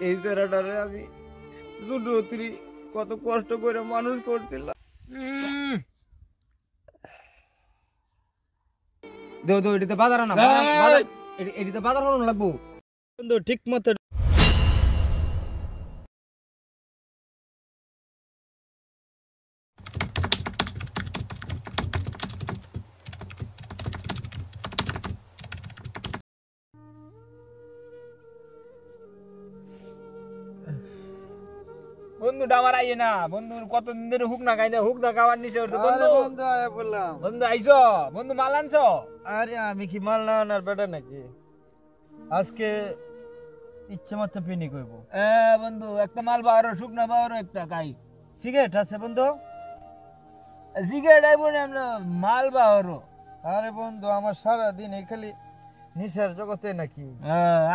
এই ছেলেটারে আমি ছোট কত কষ্ট করে মানুষ করছিলাম। দেও দেও এটাতে বাজার না বাজার, এটাতে বাজার হলো লাগবো বন্ধু ঠিক মতো বন্ধুটা আমার আইয়ে না, বন্ধুর কতদিন ধরে হুক না খাই না, হুক না খাওয়ার নিচে বন্ধু। বন্ধু আয়া বললাম। বন্ধু আইছো, বন্ধু মাল আনছো? আরে আমি কি মাল না আনার বেটা নাকি? আজকে ইচ্ছে মতো পিনি কইব। বন্ধু একটা মাল বারো, শুকনা বারো একটা খাই। সিগারেট আছে বন্ধু? সিগারেট আইব না, আমরা মাল বারো। আরে বন্ধু আমার সারা দিন এই খালি নিশার জগতে নাকি।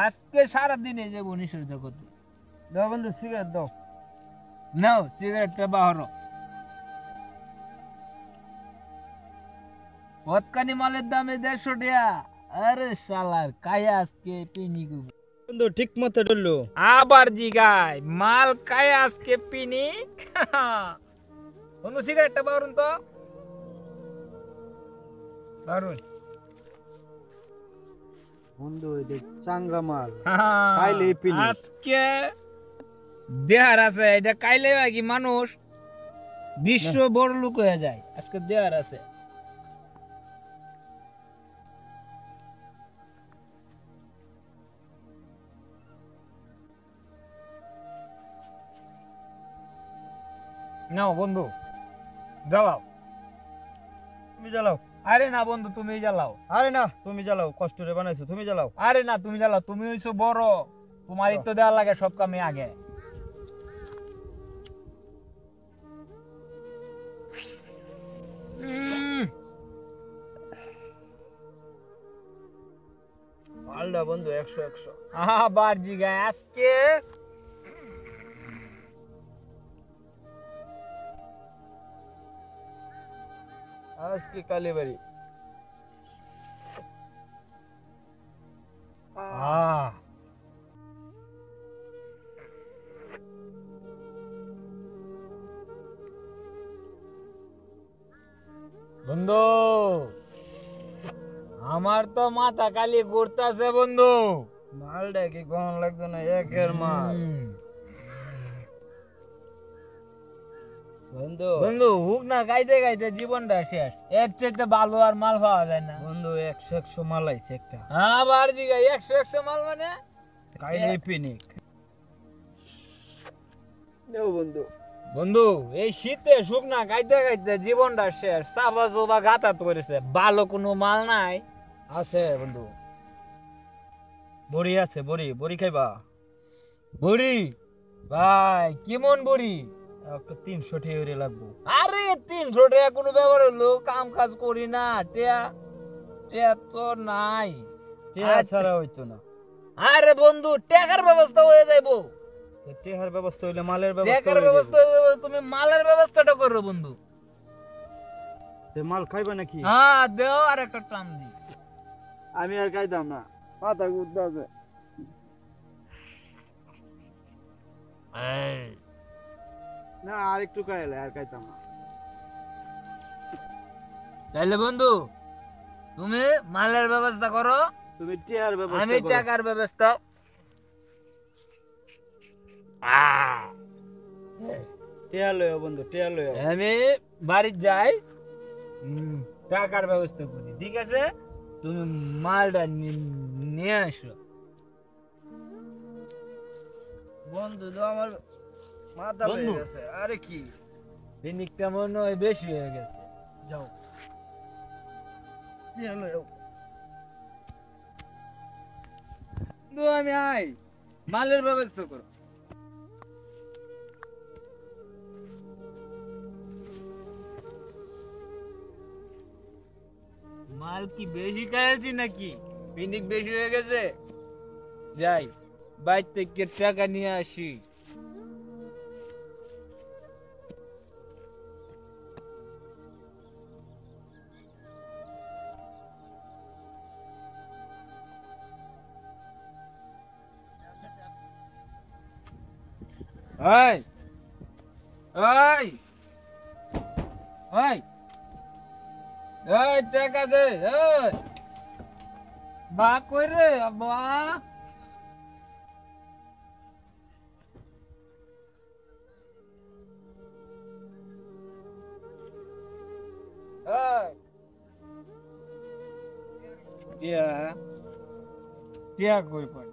আজকে সারাদিনে যাবো নিশোর জগতে। দাও বন্ধু সিগারেট দাও। নাও সিগারেটটা বারো। পতকানি মালের দামে 150 টাকা। আরে শালার কায়া আজকে পিনি করবো। বন্ধু ঠিক মতো ডললো। আবার জিগায় মাল কায়া আজকে পিনি। বন্ধু সিগারেটটা বারুন তো, বারুন। বন্ধু এটা চাঙ্গা মাল, খাইলেই পিনি। আজকে দেহার আছে, এটা কাইলে কি মানুষ বিশ্ব বড় লোক হয়ে যায়। আজকে দেহার আছে। নাও বন্ধু জ্বালাও। তুমি জ্বালাও। আরে না বন্ধু তুমি জ্বালাও। আরে না তুমি জ্বালাও, কষ্ট করে বানাইছো তুমি জ্বালাও। আরে না তুমি জ্বালাও, তুমি হইছো বড়, তোমারই তো দেওয়া লাগে সব কামে আগে। মালটা বন্ধু 100 আবার জিগায় আজকে আজকে কালীবাড়ি। বন্ধু আমার তো মাথা খালি ঘুরতাছে বন্ধু। মালটা কি গহন লাগতো না, একের মাল। বন্ধু বন্ধু হুক না গাইতে গাইতে জীবনটা শেষ। এর চাইতে ভালো আর মাল পাওয়া যায় না বন্ধু 100 মাল আইছে একটা। আবার জিগায় 100 মাল মানে খাইলেই পিনিক। নেও বন্ধু। বন্ধু এই শীতে শুকনা গাইতে গাইতে জীবনটা শেষ। চাপা চোপা গাতাত করেছে, ভালো কোনো মাল নাই। আছে বন্ধু, বড়ি আছে, বড়ি বড়ি খাইবা? বুড়ি ভাই কেমন বুড়ি? 300 টাকা লাগবো। আরে 300 টাকা কোনো ব্যাপার হলো? কাম কাজ করি না, টিয়া টিয়া তো নাই। টিয়া ছাড়া হইতো না। আরে বন্ধু টাকার ব্যবস্থা হয়ে যাইবো। টিয়ার ব্যবস্থা হইলে মালের ব্যবস্থা টাকার ব্যবস্থা হয়ে যাবে, তুমি মালের ব্যবস্থাটা করো বন্ধু। মাল খাইবা নাকি? হ্যাঁ দেও আর একটা টান দি। আমি আর খাইতাম না, মাথা ঘুরতে আছে। না আর একটু খাইলে আর খাইতাম না। তাইলে বন্ধু তুমি মালের ব্যবস্থা করো, তুমি টিয়ার ব্যবস্থা আমি করো। টাকার ব্যবস্থা। টিয়া লইও বন্ধু, টিয়া লইও। আমি বাড়ি যাই, টাকার ব্যবস্থা করি, ঠিক আছে? তুমি মালটা নিয়ে আসো। বন্ধু তো আমার মাথা বন্ধু হয়ে গেছে। আরে কি দিনটা মনে হয় বেশি হয়ে গেছে। যাও টিয়া লইও। বন্ধু আমি আই, মালের ব্যবস্থা করো। মাল কি বেশি খাইছি নাকি? পিনিক বেশি হয়ে গেছে। যাই বাইর থেকে টাকা নিয়ে আসি। এই এই এই এই টাকা দে এই বা কই রে বা এই টিয়া টিয়া কই পাই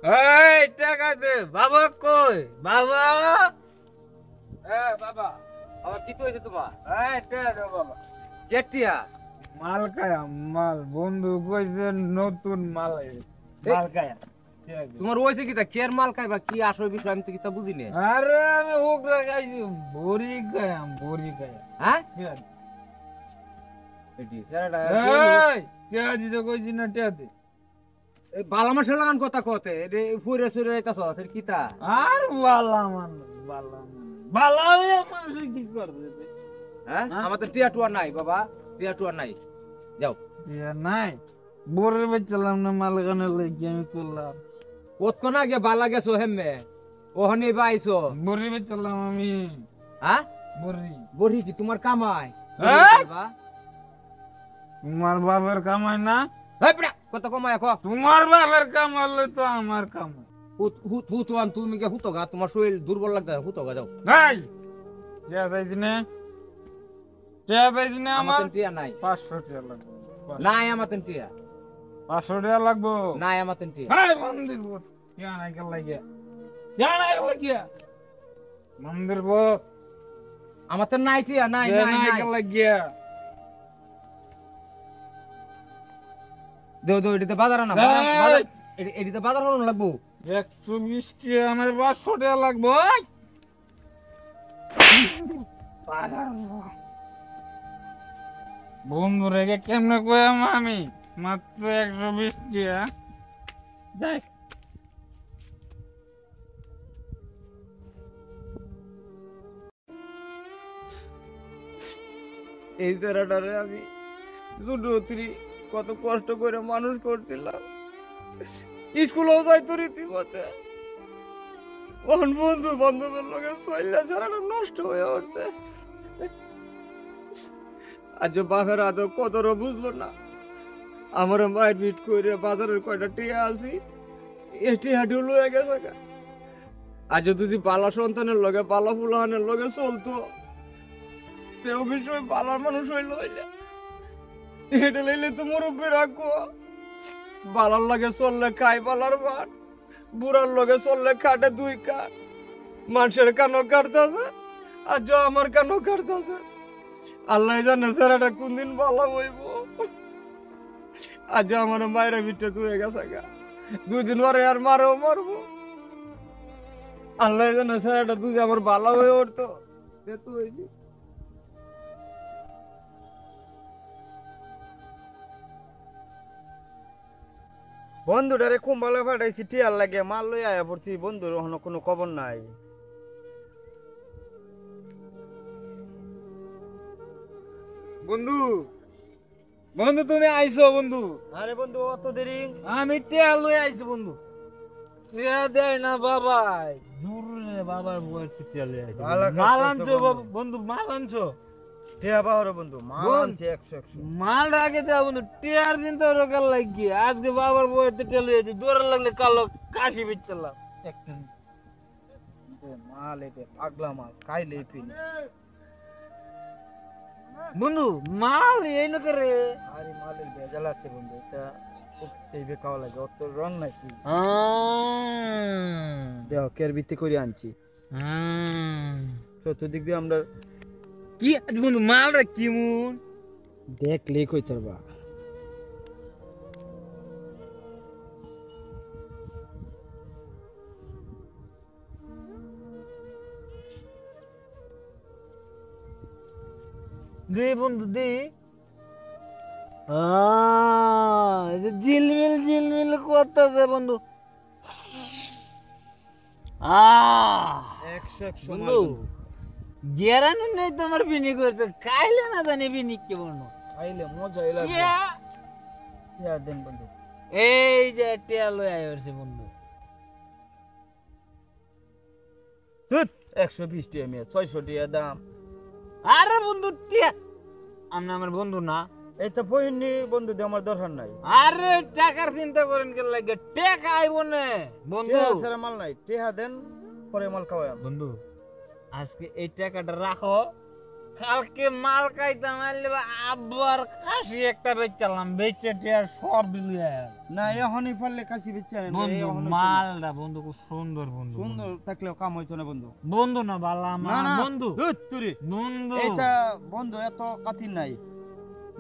এই টাকা দে বাবা কই বাবা বাবা আবার কি তো হয়েছে তোমার এই টাকা দে বাবা কেটিয়া মাল খায়া মাল বন্ধু কইছে নতুন মাল আইছে মাল খায়া তোমার হয়েছে কি তা কের মাল খাইবা কি আসল বিষয় আমি তো কি তা বুঝি না আরে আমি উগলা খাইছি বড়ি খায়াম বড়ি খায়া হ্যাঁ এটি স্যারটা এই টিয়া দিতে কইছি না টিয়া দে বালা মাসে লাগান কথা কতে রে ফুরে সুরে আইতাছ ফের কি তা আর বালা বালা হয়ে মানুষ কি করবে হ্যাঁ আমার তো টিয়া টুয়া নাই বাবা টিয়া টুয়া নাই যাও টিয়া নাই বড়ে বেচলাম না মাল গানে লাগি আমি করলাম কতক্ষণ আগে বালা গেছো হেমে ওহনে বাইছো বড়ি বেচলাম আমি হ্যাঁ বড়ি বড়ি কি তোমার কামাই হ্যাঁ? বাবা তোমার বাবার কামাই না হেই বড়া কত কমাই কো তোমার বাবার কামালে তো আমার কামাই হুত আন তুমি কে হুতো গা তোমার শরীর দুর্বল লাগতা হুতো গা যাও ভাই টিয়া চাইছি না টিয়া চাইছি না আমার আমার টিয়া নাই 500 টিয়া লাগবে নাই আমার টিয়া 500 টিয়া লাগবে নাই আমার টিয়া ভাই মন্দির বট টিয়া নাই কে লাগিয়া টিয়া নাই কে লাগিয়া মন্দির বট আমার তো নাই টিয়া নাই টিয়া নাই নাই নাই কে লাগিয়া দেও দেও এদিকে বাজার না এই! বাজার এদিকে বাজার হলো লাগবো 120 টিয়া আমার 500 টিয়া লাগবে ওই! বন্ধু রেগে কেমনে কইম আমি মাত্র 120 টিয়া যাই এই জায়গাটারে আমি ছোটরি কত কষ্ট করে মানুষ করছিলাম স্কুলেও যাইতো রীতিমতে কোন বন্ধু বান্ধবের লোকের শৈলা ছাড়াটা নষ্ট হয়ে উঠছে আজ বাপের আদৌ কতরও বুঝলো না আমার মায়ের পিট করে বাজারের কয়টা টিয়া আসি এ টিয়াটিও লয়ে গেছে গা। আজ যদি পালা সন্তানের লগে পালা ফুলাহানের লগে চলতো তেও বিষয় পালার মানুষ হইল হইলে এটা লইলে তো মুরব্বী রাখবো বালার লগে চললে খাই পালার ভাত বুড়ার লগে চললে খাটে 2 কাঠ মানুষের কানও কাটতেছে আর আমার কানও কাটতেছে আল্লাহ জানে সেরাটা কোনদিন ভালো হইব আজ আমার মায়েরা বিটে তুই গেছে গা 2 দিন পরে আর মারও মারবো আল্লাহ জানে সেরাটা তুই আমার ভালো হয়ে উঠতো তুই বন্ধুটারে কুম্বালে ফাটাইছি টিয়ার লাগে মাল লই আয়া পড়ছি বন্ধুর ওখানে কোনো খবর নাই। বন্ধু বন্ধু তুমি আইছো বন্ধু আরে বন্ধু অত দেরি আমি টিয়া লই আইছি বন্ধু টিয়া দেয় না বাবা জুরে বাবার বয়স টিয়া লই আইছি ভালো কাজ মাল করছো আনছো বন্ধু। বন্ধু মাল আনছো টিয়া পাওয়ার বন্ধু মাল বন্ধু। আনছে 100 মাল আগে দেওয়া বন্ধু টিয়ার দিন তো রোগাল লাগি আজকে বাবার বয়স টিয়া লই আইছি দৌড় লাগলে কালো কাশি বিচ্ছলাম একটা মাল এটা পাগলা মাল খাইলেই ফিনি। বন্ধু মাল এই নকরে আরে মালের ভেজাল আছে বন্ধু এটা খুব সেইবে খাওয়া লাগে অত রং নাকি দেখ কের ভিত্তি করে আনছি চতুর্দিক দিয়ে আমরা কি বন্ধু মালটা কেমন দেখলেই কইতে পারবা। দে বন্ধু দে ঝিলমিল ঝিলমিল করতেছে বন্ধু 100 বন্ধু গেরানো নেই তোমার বিনি করতে খাইলে না জানি বিনি কে বন্ধু খাইলে মজা এলা ইয়া দেন বন্ধু এই যে টিয়া লই আইছে বন্ধু। 120 টাকা মিয়া 600 টাকা দাম। আরে বন্ধু টিয়া আপনি আমার বন্ধু না? এই তো বহিনী বন্ধু দিয়ে আমার দরকার নাই। আরে টাকার চিন্তা করেন কে লাগে? টাকা আইব না বন্ধু। টেহা ছাড়া মাল নাই, টেহা দেন পরে মাল খাওয়াই। বন্ধু আজকে এই টাকাটা রাখো, কালকে মাল খাইতাম আইলে আবার কাশি একটা বেচালাম, বেচে টিয়া সব দিলে না এখনই পারলে কাশি বেচে আনেন বন্ধু। মালটা বন্ধু খুব সুন্দর বন্ধু, সুন্দর থাকলেও কাম হইতো না বন্ধু। বন্ধু না বালা না আমার না বন্ধু, ধুত তুরি বন্ধু এটা বন্ধু এত খাতির নাই,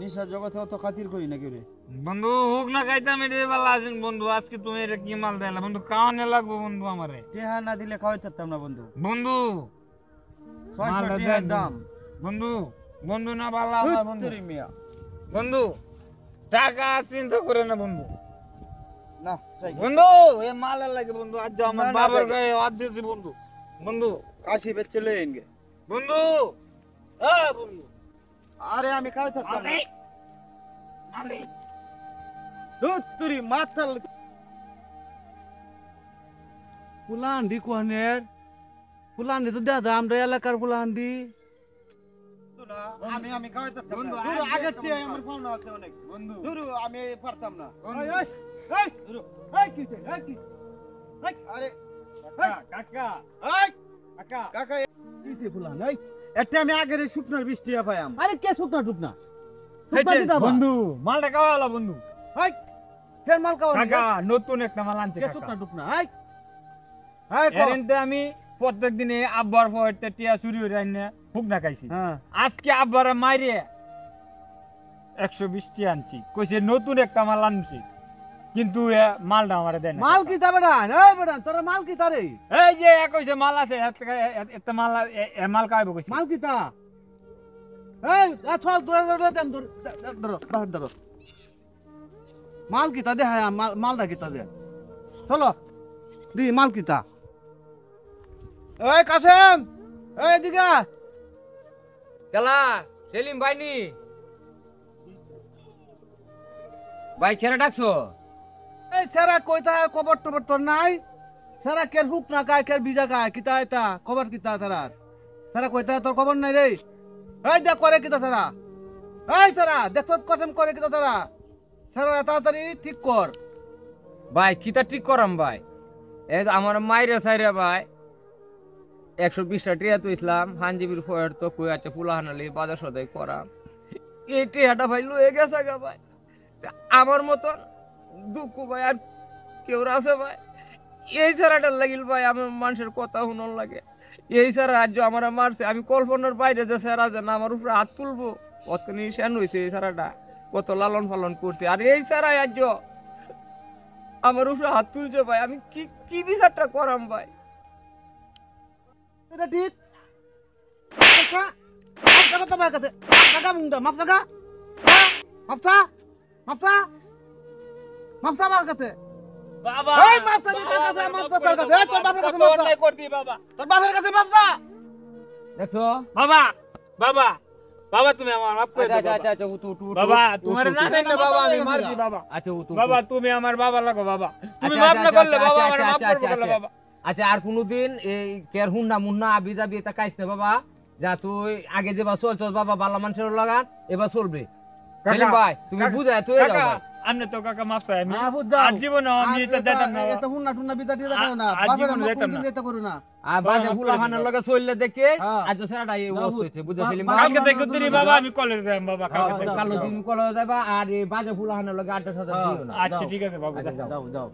নিশা জগতে অত খাতির করি না কেউ রে। বন্ধু হুক না খাইতাম এটা বালা আছেন বন্ধু। আজকে তুমি এটা কি মাল দিলা বন্ধু? খাওয়ানো লাগবে বন্ধু আমারে। টেহা না দিলে খাওয়াই থাকতাম না বন্ধু। বন্ধু 600 মালটা টাকার দেন দাম। বন্ধু, বন্ধু না বালা ধুত আমার বন্ধু। তুরি মিয়া বন্ধু টাকা চিন্তা করে না বন্ধু। না যাই গে। বন্ধু এ মাল লাগে বন্ধু। আজ আমার না, না, বাবার যাই। গায়ে হাত দিয়েছি বন্ধু। বন্ধু কাশি বেচে লই এনগে। বন্ধু বন্ধু আরে আমি খাওয়াই থাকতাম না। আরে আরে ধুত তুরি মাথাল ফুলাহান্ডি কোহানের ফুলাহান্ডি তো দাদা আমরা এলাকার ফুলাহান্ডি না আমি আমি খাওয়াই থাকতাম বন্ধু, না। ধুরু আগে আগের একটা টিয়া বন্ধু। আমার পাওনা আছে অনেক। বন্ধু ধুরু আমি পারতাম না। বন্ধু। এই এই ধুরু এই কি এই কি এই আরে কাকা এই কাকা কাকা কিছে ফুলাহান এই এটা আমি আগের শুকনার 20 টাকা পাইয়াম। আরে কে শুকনা টুকনা হেটে, বন্ধু মালটা খাওয়ালা বন্ধু। এই ফের মাল খাওয়া কাকা নতুন একটা মাল আনছে কে কাকা। শুকনা টুকনা এই এই কো। এরেনতে আমি প্রত্যেক দিনে আব্বার ফয়েরতে টিয়া চুরি হয়ে আইনে হুক না খাইছি। হ্যাঁ আজকে আব্বার মাইরে 120 টি আনছি, কইছে নতুন একটা মাল আনছি, কিন্তু এ মালটা আমারে দেন না। মাল কি তা বেটা এই বেটা তোর মাল কি তারে এই যে এ কইছে মাল আছে, এত মাল এ মাল কাইবো কইছে। মাল কি তা এই চল ধর দেন ধর বাহির ধর মাল কি তা দে হ্যাঁ মালটা কি তা দে চলো দি মাল কি তা এই কাসেম এই দিগা কেলা সেলিম ভাইনি ভাই কেন ডাকছো? এই সারা কইতা কবর টবর তোর নাই সারা কের হুক না গায় কের বিজা গায় কিতা এটা কবর কিতা তারার সারা কইতা তোর খবর নাই রে এই দেখ করে কিতা সারা এই সারা দেখছ কসম করে কিতা সারা সারা তাড়াতাড়ি ঠিক কর ভাই কিতা ঠিক করাম ভাই? এই যে আমার মাইরে সাইরে ভাই 120 টাকা তো ইসলাম হানজিবির ফয়ের তো কই আছে ফুলাহানালি বাজার সদাই করাম, এই টিয়াটা ভাই লয়ে গেছে গা ভাই। তা আমার মতন দুঃখ ভাই আর কেউ আছে ভাই? এই সারাটার লাগিল ভাই আমার মানুষের কথা শুনন লাগে। এই সারা রাজ্য আমার মারছে, আমি কল্পনার বাইরে যে সারা যে না আমার উপরে হাত তুলবো কত নিশান হয়েছে এই সারাটা, কত লালন পালন করছে। আর এই সারা রাজ্য আমার উপরে হাত তুলছে ভাই, আমি কি কি বিচারটা করাম ভাই? এটা ঠিক কাকা কাকা তো বাই কাতে কাকা মুন্ডা মাফ কাকা মাফতা মাফতা মাফতা বার কাতে বাবা এই মাফতা দি কাকা মাফতা তোর কাছে এই তোর বাবার কাছে মাফতা করতি বাবা। তোর বাবার কাছে মাফতা দেখছো? বাবা বাবা বাবা তুমি আমার মাফ করে দাও বাবা। আচ্ছা উঠু উঠু বাবা তোমার না দেন না বাবা, আমি মারছি বাবা। আচ্ছা উঠু বাবা তুমি আমার বাবা লাগো বাবা, তুমি আচ্ছা, মাফ না আচ্ছা, করলে আচ্ছা, বাবা আচ্ছা, আমার মাফ আচ্ছা, করবে আচ্ছা, না বাবা। আচ্ছা আর কোনোদিন এই কের হুন্না মুন্না আবি যাবি এটা কাইস না বাবা। যা তুই আগে যেবা চল বাবা বালা মানুষের লাগান এবার চলবে। সেলিম ভাই তুমি বুঝায় তুই যাও কাকা ভাই। আমনে তো কাকা মাফ চাই, আমি হ্যাঁ বুঝাও আজীবন আমি এটা দিতাম না এটা হুন্না টুন্না বিতা দিয়ে দাও না আজীবন বাবার আমার দিতাম কোনদিন না। এটা করু না আর বাজে মাফ ফুলা করে খানের দিন লগে চললে দেখে হ্যাঁ। আজ সেরাটা এই না, অবস্থা হয়েছে বুঝা সেলিম বা- ভাই। কালকে থেকে তুই বাবা আমি কলেজে যাই বাবা, কালকে হ্যাঁ, থেকে। যাও, কালো যাও। তুমি কলেজে যাবা আর এই বাজে ফুলা খানের লগে আড্ডা সাদা দিও না। আচ্ছা ঠিক আছে বাবু আচ্ছা, যাও। যাও যাও